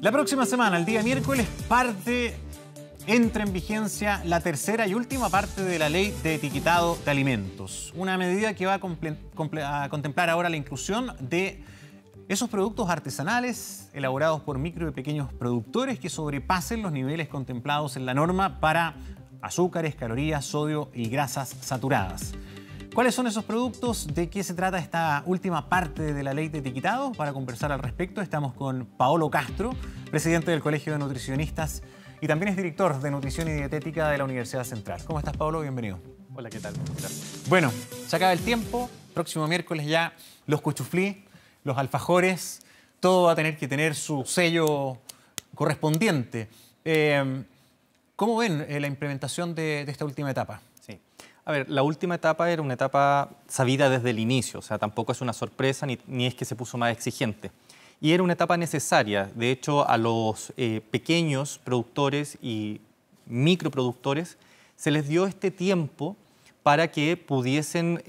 La próxima semana, el día miércoles, entra en vigencia la tercera y última parte de la Ley de Etiquetado de Alimentos. Una medida que va a contemplar ahora la inclusión de esos productos artesanales elaborados por micro y pequeños productores que sobrepasen los niveles contemplados en la norma para azúcares, calorías, sodio y grasas saturadas. ¿Cuáles son esos productos? ¿De qué se trata esta última parte de la ley de etiquetado? Para conversar al respecto estamos con Paolo Castro, presidente del Colegio de Nutricionistas y también es director de Nutrición y Dietética de la Universidad Central. ¿Cómo estás, Paolo? Bienvenido. Hola, ¿qué tal? Gracias. Bueno, se acaba el tiempo. Próximo miércoles ya los cuchuflí, los alfajores, todo va a tener que tener su sello correspondiente. ¿Cómo ven la implementación de esta última etapa? Sí. A ver, la última etapa era una etapa sabida desde el inicio, o sea, tampoco es una sorpresa ni es que se puso más exigente. Y era una etapa necesaria. De hecho, a los pequeños productores y microproductores se les dio este tiempo para que pudiesen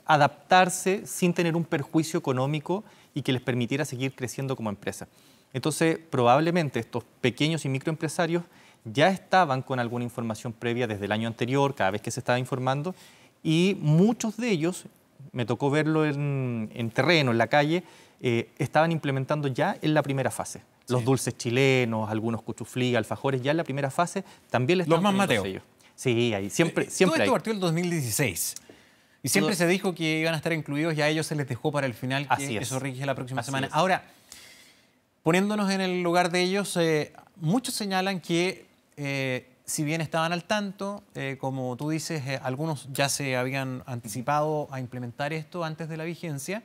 adaptarse sin tener un perjuicio económico y que les permitiera seguir creciendo como empresa. Entonces, probablemente estos pequeños y microempresarios ya estaban con alguna información previa desde el año anterior, cada vez que se estaba informando, y muchos de ellos, me tocó verlo en terreno, en la calle, estaban implementando ya en la primera fase. Sí. Los dulces chilenos, algunos cuchuflí, alfajores, ya en la primera fase también les estaban poniendo sellos. Los más Mateo. Sí, ahí siempre todo esto partió en el 2016. Y siempre se dijo que iban a estar incluidos y a ellos se les dejó para el final, que eso rige la próxima semana. Ahora, poniéndonos en el lugar de ellos, muchos señalan que si bien estaban al tanto, como tú dices, algunos ya se habían anticipado a implementar esto antes de la vigencia,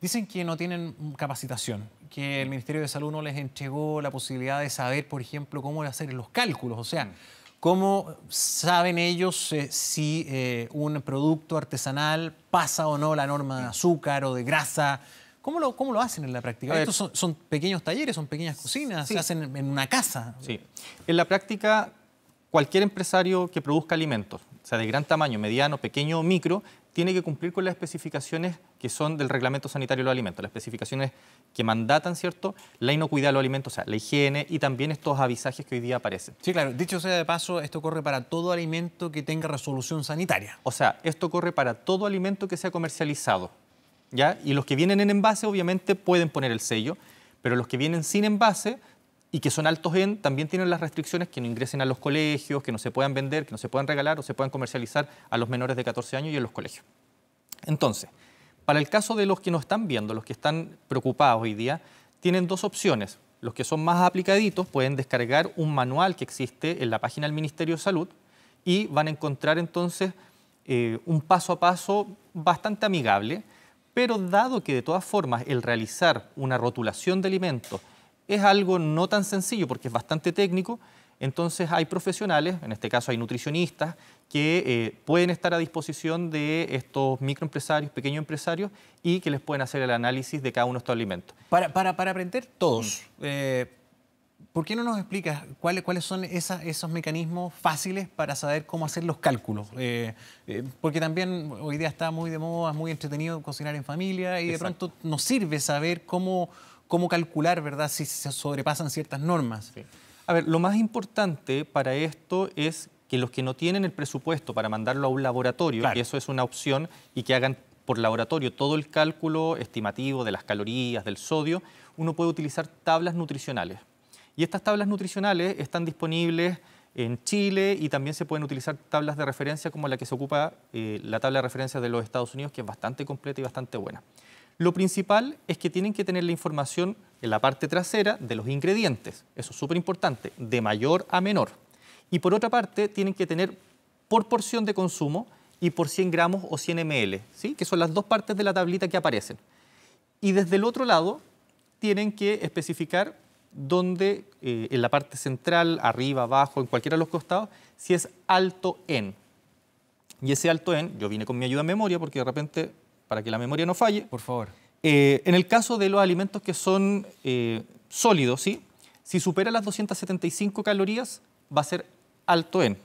dicen que no tienen capacitación, que el Ministerio de Salud no les entregó la posibilidad de saber, por ejemplo, cómo hacer los cálculos, o sea, ¿cómo saben ellos si un producto artesanal pasa o no la norma de azúcar o de grasa? ¿Cómo lo hacen en la práctica? ¿Estos son pequeños talleres, son pequeñas cocinas? Sí. ¿Se hacen en una casa? Sí. En la práctica, cualquier empresario que produzca alimentos, o sea, de gran tamaño, mediano, pequeño o micro, tiene que cumplir con las especificaciones que son del Reglamento Sanitario de los Alimentos, las especificaciones que mandatan, ¿cierto?, la inocuidad de los alimentos, o sea, la higiene y también estos avisajes que hoy día aparecen. Sí, claro. Dicho sea de paso, esto corre para todo alimento que tenga resolución sanitaria. O sea, esto corre para todo alimento que sea comercializado, ¿ya? Y los que vienen en envase, obviamente, pueden poner el sello, pero los que vienen sin envase y que son altos en, también tienen las restricciones que no ingresen a los colegios, que no se puedan vender, que no se puedan regalar o se puedan comercializar a los menores de 14 años y en los colegios. Entonces, para el caso de los que nos están viendo, los que están preocupados hoy día, tienen dos opciones. Los que son más aplicaditos pueden descargar un manual que existe en la página del Ministerio de Salud y van a encontrar entonces un paso a paso bastante amigable, pero dado que de todas formas el realizar una rotulación de alimentos es algo no tan sencillo porque es bastante técnico, entonces hay profesionales, en este caso hay nutricionistas, que pueden estar a disposición de estos microempresarios, pequeños empresarios y que les pueden hacer el análisis de cada uno de estos alimentos. Para aprender todos, ¿por qué no nos explicas cuáles son esos mecanismos fáciles para saber cómo hacer los cálculos? Porque también hoy día está muy de moda, muy entretenido cocinar en familia y de pronto nos sirve saber cómo calcular, ¿verdad?, si se sobrepasan ciertas normas. Sí. A ver, lo más importante para esto es que los que no tienen el presupuesto para mandarlo a un laboratorio, claro, que eso es una opción, y que hagan por laboratorio todo el cálculo estimativo de las calorías, del sodio, uno puede utilizar tablas nutricionales. Y estas tablas nutricionales están disponibles en Chile y también se pueden utilizar tablas de referencia como la que se ocupa la tabla de referencia de los Estados Unidos, que es bastante completa y bastante buena. Lo principal es que tienen que tener la información en la parte trasera de los ingredientes. Eso es súper importante, de mayor a menor. Y por otra parte, tienen que tener por porción de consumo y por 100 gramos o 100 ml, ¿sí?, que son las dos partes de la tablita que aparecen. Y desde el otro lado, tienen que especificar dónde, en la parte central, arriba, abajo, en cualquiera de los costados, si es alto en. Y ese alto en, yo vine con mi ayuda en memoria porque de repente, para que la memoria no falle. Por favor. En el caso de los alimentos que son sólidos, ¿sí?, si supera las 275 calorías, va a ser alto en.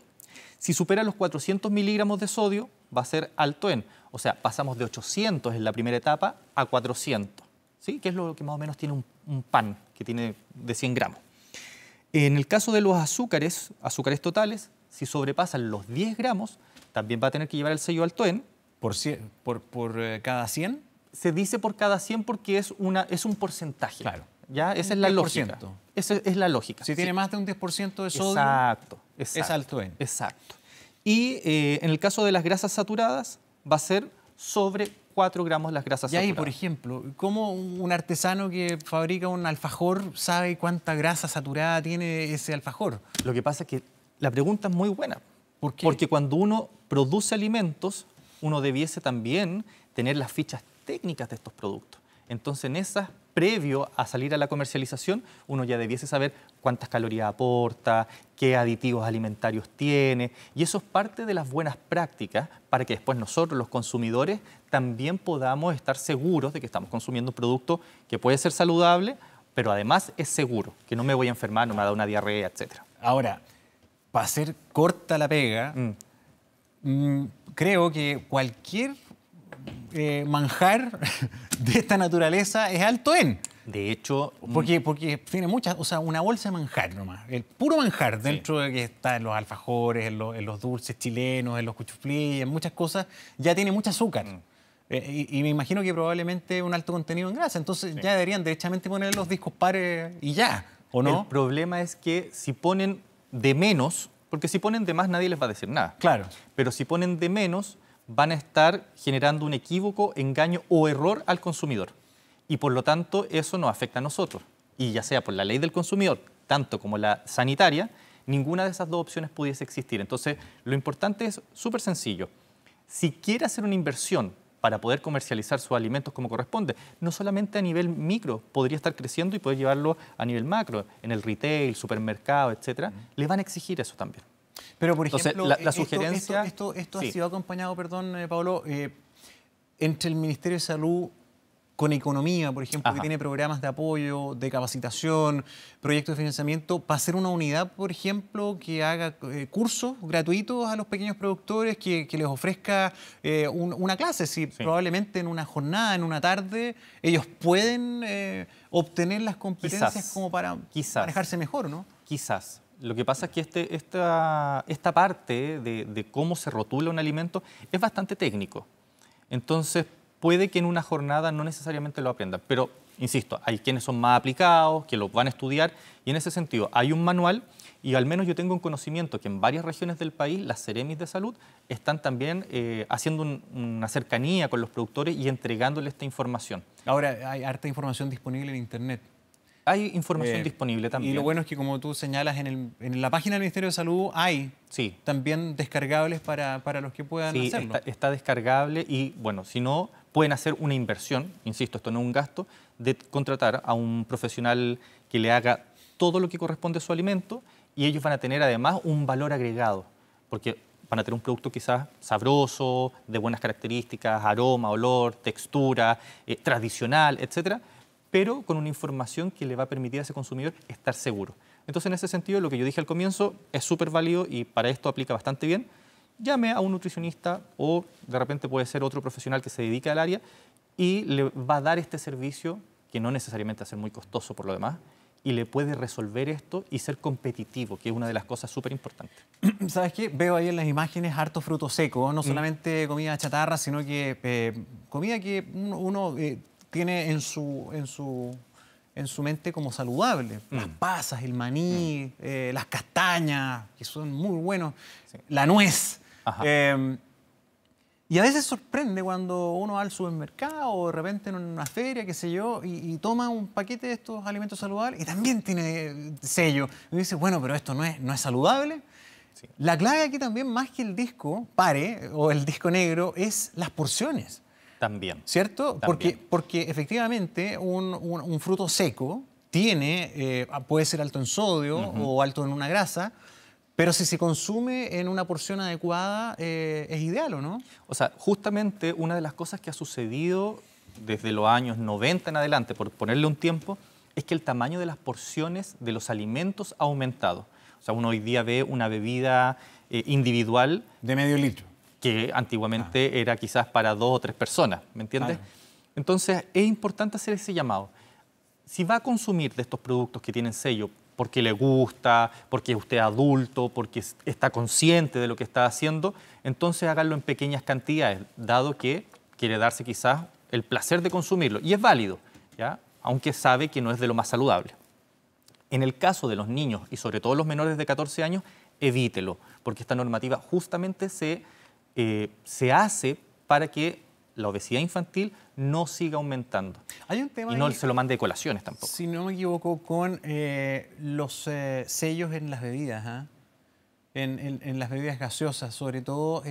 Si supera los 400 miligramos de sodio, va a ser alto en. O sea, pasamos de 800 en la primera etapa a 400, ¿sí?, que es lo que más o menos tiene un pan que tiene de 100 gramos. En el caso de los azúcares totales, si sobrepasan los 10 gramos, también va a tener que llevar el sello Altoen. ¿Por cada 100? Se dice por cada 100 porque es un porcentaje. Claro. ¿Ya? Esa es la lógica. Esa es la lógica. Si tiene más de un 10% de sodio, exacto. es Altoen. Exacto. Y en el caso de las grasas saturadas, va a ser sobre 4 gramos las grasas saturadas. Y ahí, por ejemplo, ¿cómo un artesano que fabrica un alfajor sabe cuánta grasa saturada tiene ese alfajor? Lo que pasa es que la pregunta es muy buena. ¿Por qué? Porque cuando uno produce alimentos, uno debiese también tener las fichas técnicas de estos productos. Entonces, en esas, previo a salir a la comercialización, uno ya debiese saber cuántas calorías aporta, qué aditivos alimentarios tiene, y eso es parte de las buenas prácticas para que después nosotros, los consumidores, también podamos estar seguros de que estamos consumiendo un producto que puede ser saludable, pero además es seguro, que no me voy a enfermar, no me va a dar una diarrea, etc. Ahora, para hacer corta la pega, creo que cualquier manjar de esta naturaleza es Altoen. De hecho, porque tiene muchas, o sea, una bolsa de manjar nomás, el puro manjar, dentro de que está en los alfajores, en los dulces chilenos, en los cuchuflí, en muchas cosas, ya tiene mucho azúcar. Y me imagino que probablemente un alto contenido en grasa, entonces ya deberían derechamente poner los discos pares y ya, ¿o no? El problema es que si ponen de menos, porque si ponen de más nadie les va a decir nada. Claro. Pero si ponen de menos, van a estar generando un equívoco, engaño o error al consumidor. Y por lo tanto, eso nos afecta a nosotros. Y ya sea por la ley del consumidor, tanto como la sanitaria, ninguna de esas dos opciones pudiese existir. Entonces, lo importante es súper sencillo. Si quiere hacer una inversión para poder comercializar sus alimentos como corresponde, no solamente a nivel micro, podría estar creciendo y poder llevarlo a nivel macro, en el retail, supermercado, etcétera, le van a exigir eso también. Pero, por ejemplo, entonces, la sugerencia... Esto ha sido acompañado, Pablo, entre el Ministerio de Salud con Economía, por ejemplo, que tiene programas de apoyo, de capacitación, proyectos de financiamiento, para hacer una unidad, por ejemplo, que haga cursos gratuitos a los pequeños productores, que les ofrezca una clase. Si probablemente en una jornada, en una tarde, ellos pueden obtener las competencias como para manejarse mejor, ¿no? Quizás. Lo que pasa es que esta parte de cómo se rotula un alimento es bastante técnico. Entonces, puede que en una jornada no necesariamente lo aprendan, pero, insisto, hay quienes son más aplicados, que lo van a estudiar, y en ese sentido hay un manual, y al menos yo tengo un conocimiento que en varias regiones del país las Ceremis de Salud están también haciendo una cercanía con los productores y entregándoles esta información. Ahora, hay harta información disponible en Internet. Hay información disponible también. Y lo bueno es que, como tú señalas, en la página del Ministerio de Salud hay también descargables para los que puedan hacerlo. Está descargable y, bueno, si no, pueden hacer una inversión, insisto, esto no es un gasto, de contratar a un profesional que le haga todo lo que corresponde a su alimento y ellos van a tener además un valor agregado, porque van a tener un producto quizás sabroso, de buenas características, aroma, olor, textura, tradicional, etcétera, pero con una información que le va a permitir a ese consumidor estar seguro. Entonces, en ese sentido, lo que yo dije al comienzo es súper válido y para esto aplica bastante bien. Llame a un nutricionista o de repente puede ser otro profesional que se dedique al área y le va a dar este servicio, que no necesariamente va a ser muy costoso por lo demás, y le puede resolver esto y ser competitivo, que es una de las cosas súper importantes. ¿Sabes qué? Veo ahí en las imágenes harto fruto seco, no solamente comida chatarra, sino que comida que uno tiene en su mente como saludable. Las pasas, el maní, las castañas, que son muy buenos, la nuez. Y a veces sorprende cuando uno va al supermercado o de repente en una feria, qué sé yo, y toma un paquete de estos alimentos saludables y también tiene sello. Y dice, bueno, pero esto no es saludable. Sí. La clave aquí también, más que el disco pare o el disco negro, es las porciones. También. ¿Cierto? También. Porque efectivamente un fruto seco puede ser alto en sodio o alto en una grasa, pero si se consume en una porción adecuada es ideal, ¿o no? O sea, justamente una de las cosas que ha sucedido desde los años 90 en adelante, por ponerle un tiempo, es que el tamaño de las porciones de los alimentos ha aumentado. O sea, uno hoy día ve una bebida individual de medio litro, que antiguamente era quizás para 2 o 3 personas, ¿me entiendes? Claro. Entonces, es importante hacer ese llamado. si va a consumir de estos productos que tienen sello porque le gusta, porque usted es adulto, porque está consciente de lo que está haciendo, entonces háganlo en pequeñas cantidades, dado que quiere darse quizás el placer de consumirlo. Y es válido, ¿ya? Aunque sabe que no es de lo más saludable. En el caso de los niños y sobre todo los menores de 14 años, evítelo, porque esta normativa justamente se hace para que la obesidad infantil no siga aumentando. Hay un tema y no se lo mande de colaciones tampoco. Si no me equivoco, con los sellos en las bebidas, ¿eh? En las bebidas gaseosas, sobre todo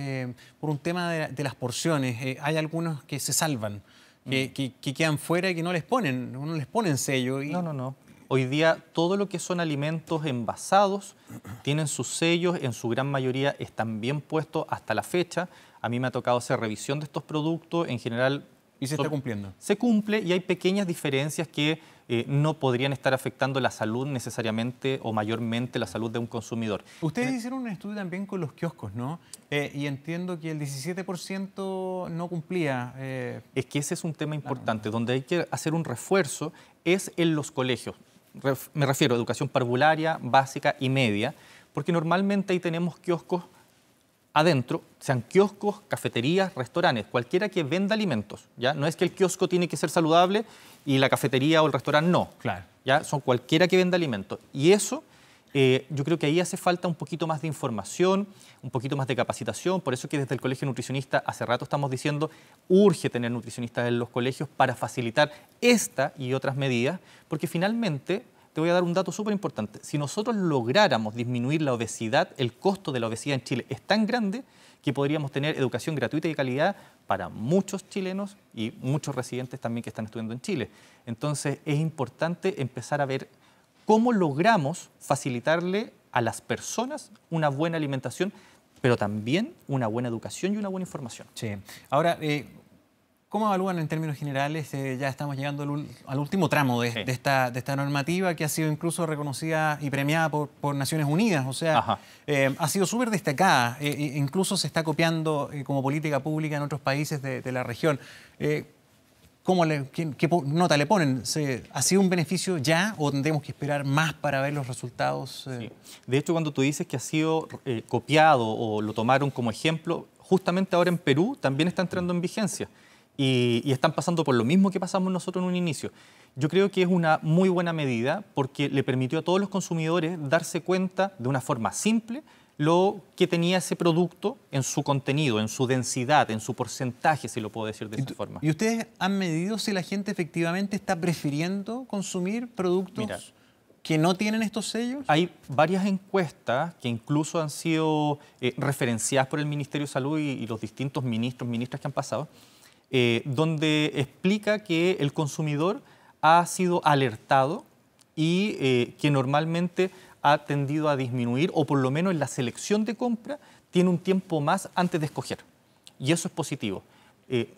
por un tema de las porciones. Hay algunos que se salvan, que quedan fuera y que no les ponen sello. Y... No. Hoy día todo lo que son alimentos envasados tienen sus sellos, en su gran mayoría están bien puestos hasta la fecha. A mí me ha tocado hacer revisión de estos productos, en general... ¿Y se está cumpliendo? Se cumple y hay pequeñas diferencias que no podrían estar afectando la salud necesariamente o mayormente la salud de un consumidor. Ustedes hicieron un estudio también con los kioscos, ¿no? Y entiendo que el 17% no cumplía. Es que ese es un tema importante, donde hay que hacer un refuerzo es en los colegios. Me refiero a educación parvularia, básica y media, porque normalmente ahí tenemos kioscos adentro, sean kioscos, cafeterías, restaurantes, cualquiera que venda alimentos, ¿ya? No es que el kiosco tiene que ser saludable y la cafetería o el restaurante no. Claro. ¿Ya? Son cualquiera que venda alimentos. Y eso, yo creo que ahí hace falta un poquito más de información, un poquito más de capacitación. Por eso que desde el Colegio Nutricionista hace rato estamos diciendo, urge tener nutricionistas en los colegios para facilitar esta y otras medidas, porque finalmente... Te voy a dar un dato súper importante. Si nosotros lográramos disminuir la obesidad, el costo de la obesidad en Chile es tan grande que podríamos tener educación gratuita y de calidad para muchos chilenos y muchos residentes también que están estudiando en Chile. Entonces, es importante empezar a ver cómo logramos facilitarle a las personas una buena alimentación, pero también una buena educación y una buena información. Sí. Ahora, ¿cómo evalúan en términos generales? Ya estamos llegando al último tramo de esta normativa que ha sido incluso reconocida y premiada por Naciones Unidas. O sea, ha sido súper destacada. Incluso se está copiando como política pública en otros países de la región. ¿Qué nota le ponen? ¿Ha sido un beneficio ya o tendremos que esperar más para ver los resultados? Sí. De hecho, cuando tú dices que ha sido copiado o lo tomaron como ejemplo, justamente ahora en Perú también está entrando en vigencia. Y están pasando por lo mismo que pasamos nosotros en un inicio. Yo creo que es una muy buena medida porque le permitió a todos los consumidores darse cuenta de una forma simple lo que tenía ese producto en su contenido, en su densidad, en su porcentaje, si lo puedo decir de esa forma. ¿Y ustedes han medido si la gente efectivamente está prefiriendo consumir productos que no tienen estos sellos? Hay varias encuestas que incluso han sido referenciadas por el Ministerio de Salud y los distintos ministras que han pasado, donde explica que el consumidor ha sido alertado y que normalmente ha tendido a disminuir, o por lo menos en la selección de compra, tiene un tiempo más antes de escoger. Y eso es positivo.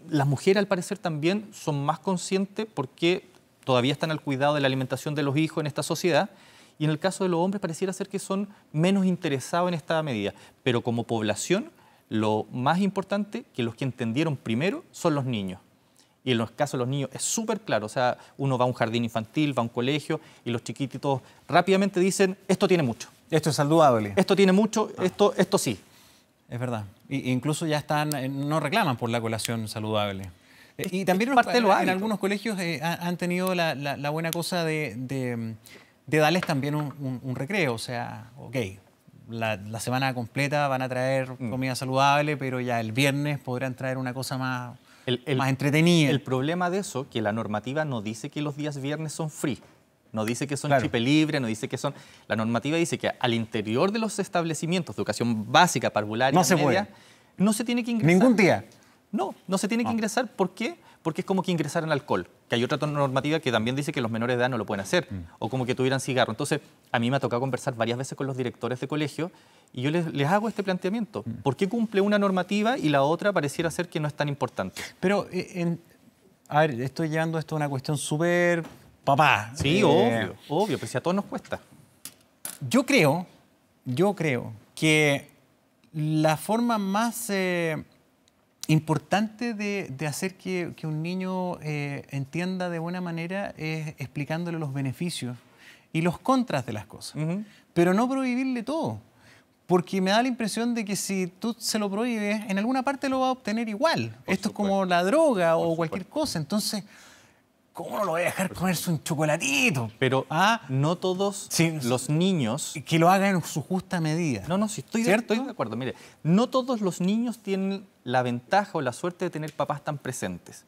Las mujeres, al parecer, también son más conscientes porque todavía están al cuidado de la alimentación de los hijos en esta sociedad, y en el caso de los hombres pareciera ser que son menos interesados en esta medida. Pero como población, lo más importante, que los que entendieron primero son los niños. Y en los casos de los niños es súper claro. O sea, uno va a un jardín infantil, va a un colegio y los chiquititos rápidamente dicen, esto tiene mucho. Esto es saludable. Esto tiene mucho, esto sí. Es verdad. Incluso ya no reclaman por la colación saludable. Y también en algunos colegios han tenido la buena cosa de darles también un recreo. O sea, ok, la semana completa van a traer comida saludable, pero ya el viernes podrán traer una cosa más entretenida. El problema de eso, que la normativa no dice que los días viernes son free, no dice que son chip libre, no dice que son... La normativa dice que al interior de los establecimientos de educación básica, parvularia, media, no se tiene que ingresar. ¿Ningún día? No se tiene que ingresar. ¿Por qué? Porque es como que ingresaran alcohol, que hay otra normativa que también dice que los menores de edad no lo pueden hacer, o como que tuvieran cigarro. Entonces, a mí me ha tocado conversar varias veces con los directores de colegio y yo les hago este planteamiento. ¿Por qué cumple una normativa y la otra pareciera ser que no es tan importante? Pero, a ver, estoy llevando esto a una cuestión súper papá. Sí, obvio, pero si a todos nos cuesta. Yo creo que la forma más importante de hacer que un niño entienda de buena manera es explicándole los beneficios y los contras de las cosas. Pero no prohibirle todo. Porque me da la impresión de que si tú se lo prohíbes, en alguna parte lo va a obtener igual. Esto es como la droga o cualquier cosa. Entonces, ¿cómo no lo voy a dejar comerse un chocolatito? Pero no todos los niños... Que lo hagan en su justa medida. No, sí, estoy de acuerdo. Mire, no todos los niños tienen la ventaja o la suerte de tener papás tan presentes.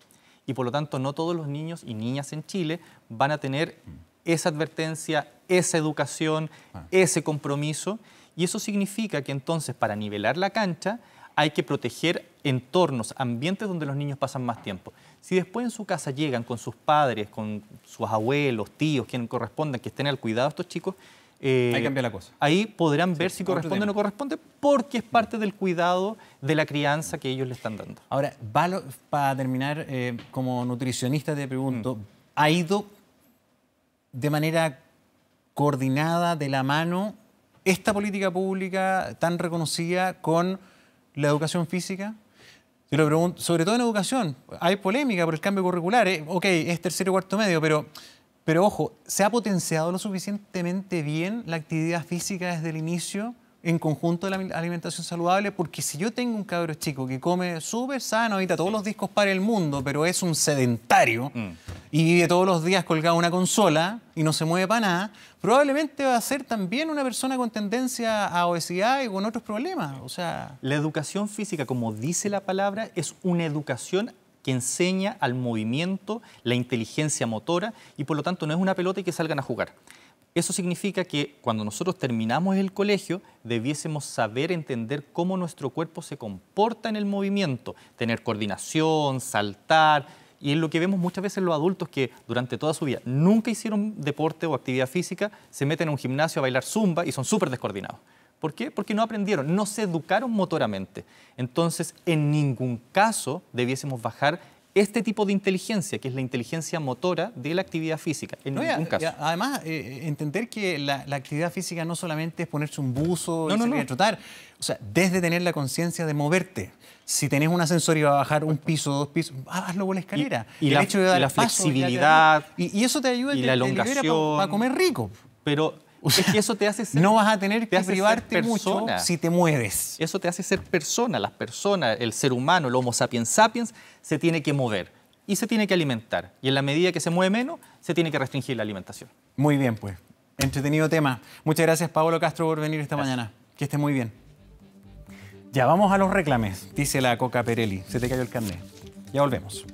Y por lo tanto, no todos los niños y niñas en Chile van a tener esa advertencia, esa educación, ese compromiso. Y eso significa que entonces, para nivelar la cancha, hay que proteger entornos, ambientes donde los niños pasan más tiempo. Si después en su casa llegan con sus padres, con sus abuelos, tíos, quien correspondan, que estén al cuidado de estos chicos, ahí cambia la cosa. Ahí podrán ver si corresponde o no corresponde, porque es parte del cuidado de la crianza que ellos le están dando. Ahora, para terminar, como nutricionista te pregunto, ¿ha ido de manera coordinada, de la mano, esta política pública tan reconocida con la educación física? Yo lo pregunto, sobre todo en educación. Hay polémica por el cambio curricular. Ok, es tercero y cuarto medio, pero ojo, ¿se ha potenciado lo suficientemente bien la actividad física desde el inicio en conjunto de la alimentación saludable? Porque si yo tengo un cabro chico que come súper sano, ahorita todos los discos para el mundo, pero es un sedentario y vive todos los días colgado en una consola y no se mueve para nada, probablemente va a ser también una persona con tendencia a obesidad y con otros problemas. O sea, la educación física, como dice la palabra, es una educación que enseña al movimiento, la inteligencia motora, y por lo tanto no es una pelota y que salgan a jugar. Eso significa que cuando nosotros terminamos el colegio debiésemos saber entender cómo nuestro cuerpo se comporta en el movimiento, tener coordinación, saltar, y es lo que vemos muchas veces los adultos que durante toda su vida nunca hicieron deporte o actividad física, se meten a un gimnasio a bailar zumba y son súper descoordinados. ¿Por qué? Porque no aprendieron, no se educaron motoramente. Entonces, en ningún caso debiésemos bajar este tipo de inteligencia, que es la inteligencia motora de la actividad física, en ningún caso. Además, entender que la actividad física no solamente es ponerse un buzo y salir a trotar. O sea, desde tener la conciencia de moverte. Si tenés un ascensor y vas a bajar un piso, 2 pisos, hazlo por la escalera. Y el hecho de dar la flexibilidad. Y eso te ayuda y la elongación. Para comer rico. Pero es que eso te hace ser... No vas a tener que privarte mucho si te mueves. Eso te hace ser persona. Las personas, el ser humano, el Homo sapiens sapiens, se tiene que mover y se tiene que alimentar. Y en la medida que se mueve menos, se tiene que restringir la alimentación. Muy bien, pues. Entretenido tema. Muchas gracias, Paolo Castro, por venir esta mañana. Que esté muy bien. Ya, vamos a los reclames, dice la Coca Perelli. Se te cayó el carnet. Ya volvemos.